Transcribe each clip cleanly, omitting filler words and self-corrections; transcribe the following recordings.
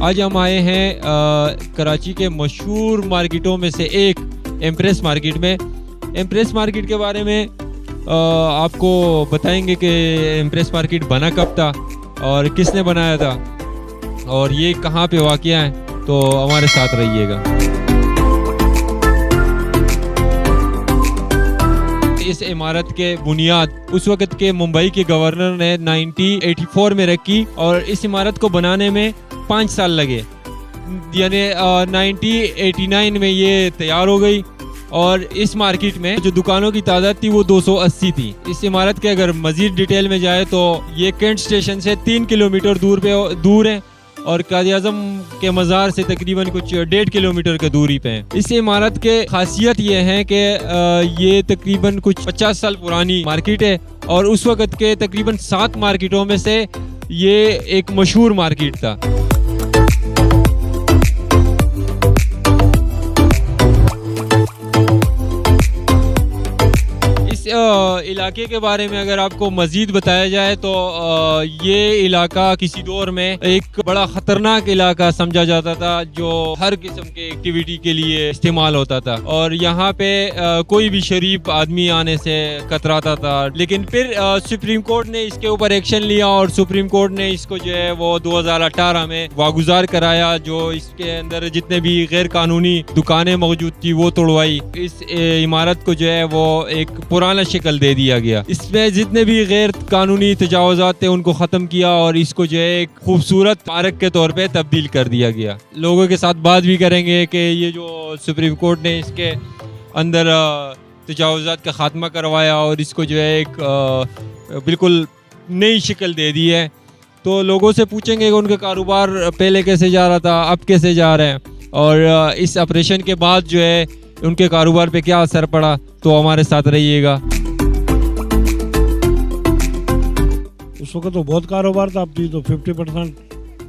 آج ہم آئے ہیں کراچی کے مشہور مارکیٹوں میں سے ایک ایمپریس مارکیٹ میں. ایمپریس مارکیٹ کے بارے میں آپ کو بتائیں گے کہ ایمپریس مارکیٹ بنا کب تھا اور کس نے بنایا تھا اور یہ کہاں پہ واقع ہے. تو ہمارے ساتھ رہیے گا. اس عمارت کے بنیاد اس وقت کے ممبئی کے گورنر نے 1984 میں رکھی اور اس عمارت کو بنانے میں 5 سال لگے. یعنی 1989 میں یہ تیار ہو گئی اور اس مارکیٹ میں جو دکانوں کی تعداد تھی وہ 280 تھی. اس عمارت کے اگر مزید ڈیٹیل میں جائے تو یہ کینٹ اسٹیشن سے 3 کلومیٹر دور ہے اور قائد اعظم کے مزار سے تقریباً کچھ 1.5 کلومیٹر کی دوری پہ ہیں. اس عمارت کے خاصیت یہ ہے کہ یہ تقریباً کچھ 50 سال پرانی مارکیٹ ہے اور اس وقت کے تقریباً 7 مارکیٹوں میں سے یہ ایک مشہور مارکیٹ تھا. علاقے کے بارے میں اگر آپ کو مزید بتایا جائے تو یہ علاقہ کسی دور میں ایک بڑا خطرناک علاقہ سمجھا جاتا تھا جو ہر قسم کے ایکٹیویٹی کے لیے استعمال ہوتا تھا اور یہاں پہ کوئی بھی شریف آدمی آنے سے کتراتا تھا. لیکن پھر سپریم کورٹ نے اس کے اوپر ایکشن لیا اور سپریم کورٹ نے اس کو جو ہے وہ 2018 میں واگزار کرایا. جو اس کے اندر جتنے بھی غیر قانونی دکانیں موجود تھی وہ توڑوائی. اس عمارت کو جو ہے وہ ایک پرانا شکل دے دیا گیا. اس میں جتنے بھی غیر قانونی تجاوزات تھے ان کو ختم کیا اور اس کو جو ہے ایک خوبصورت پارک کے طور پہ تبدیل کر دیا گیا. لوگوں کے ساتھ بات بھی کریں گے کہ یہ جو سپریم کورٹ نے اس کے اندر تجاوزات کا خاتمہ کروایا اور اس کو جو ہے ایک بالکل نئی شکل دے دی ہے. تو لوگوں سے پوچھیں گے کہ ان کا کاروبار پہلے کیسے جا رہا تھا اب کیسے جا رہے ہیں اور اس آپریشن کے بعد جو ہے ان کے کاروبار پہ کیا اثر پڑا. تو ہمارے ساتھ رہیے گا. اس وقت تو بہت کاروبار تھا, اب تو 50%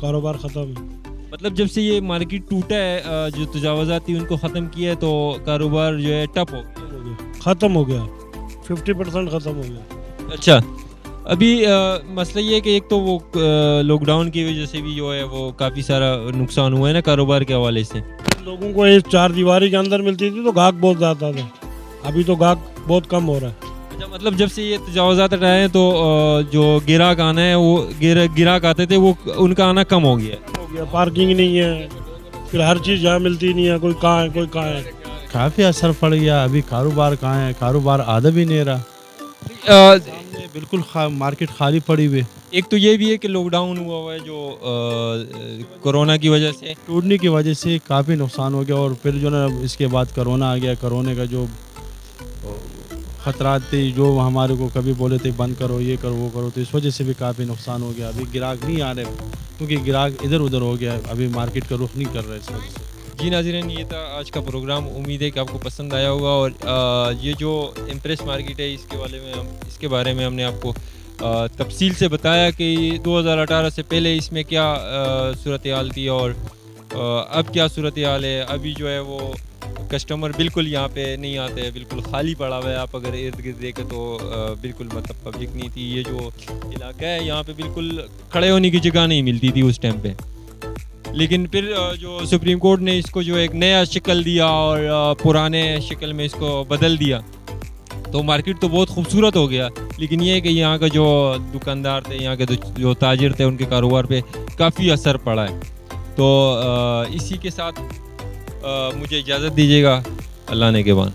کاروبار ختم ہے. مطلب جب سے یہ مارکیٹ ٹوٹا ہے جو تجاوزات تھی ان کو ختم کیا ہے تو کاروبار جو ہے ٹپ ہو گیا, ختم ہو گیا, 50% ختم ہو گیا. اچھا, ابھی مسئلہ یہ ہے کہ ایک تو وہ لاک ڈاؤن کی وجہ سے بھی جو ہے وہ کافی سارا نقصان ہوا ہے نا کاروبار کے حوالے سے. لوگوں کو اس 4 دیواری کے اندر ملتی تھی تو گاہک بہت زیادہ تھا, ابھی تو گاہک بہت کم ہو رہا ہے. اچھا, مطلب جب سے یہ تجاوزات ہٹائے ہیں تو جو گراہک آنا ہے وہ گراہک آتے تھے وہ ان کا آنا کم ہو گیا. پارکنگ نہیں ہے, پھر ہر چیز جہاں ملتی نہیں ہے, کوئی کہاں ہے کوئی کہاں ہے. کافی اثر پڑ گیا. ابھی کاروبار کہاں ہے, کاروبار آدھا بھی نہیں رہا, بالکل مارکیٹ خالی پڑی ہوئی. ایک تو یہ بھی ہے کہ لاک ڈاؤن ہوا ہے جو کورونا کی وجہ سے, ٹوٹنے کی وجہ سے کافی نقصان ہو گیا اور پھر جو نا اس کے بعد کرونا آ گیا. کرونے کا جو خطرات تھے جو ہمارے کو کبھی بولے تھے بند کرو یہ کرو وہ کرو, تو اس وجہ سے بھی کافی نقصان ہو گیا. ابھی گراہک نہیں آ رہے کیونکہ گراہک ادھر ادھر ہو گیا, ابھی مارکیٹ کا رخ نہیں کر رہا اس وجہ سے. جی ناظرین, یہ تھا آج کا پروگرام. امید ہے کہ آپ کو پسند آیا ہوگا اور یہ جو ایمپریس مارکیٹ ہے اس کے بارے میں ہم نے آپ کو تفصیل سے بتایا کہ 2018 سے پہلے اس میں کیا صورتحال تھی اور اب کیا صورتحال ہے. ابھی جو ہے وہ کسٹمر بالکل یہاں پہ نہیں آتے, بالکل خالی پڑا ہوا ہے. آپ اگر ارد گرد دیکھیں تو بالکل مطلب پبلک نہیں تھی. یہ جو علاقہ ہے یہاں پہ بالکل کھڑے ہونے کی جگہ نہیں ملتی تھی اس ٹائم پہ. لیکن پھر جو سپریم کورٹ نے اس کو جو ایک نیا شکل دیا اور پرانے شکل میں اس کو بدل دیا تو مارکیٹ تو بہت خوبصورت ہو گیا. لیکن یہ ہے کہ یہاں کا جو دکاندار تھے, یہاں کے جو تاجر تھے, ان کے کاروبار پہ کافی اثر پڑا ہے. تو اسی کے ساتھ مجھے اجازت دیجیے گا. اللہ نے کے بان.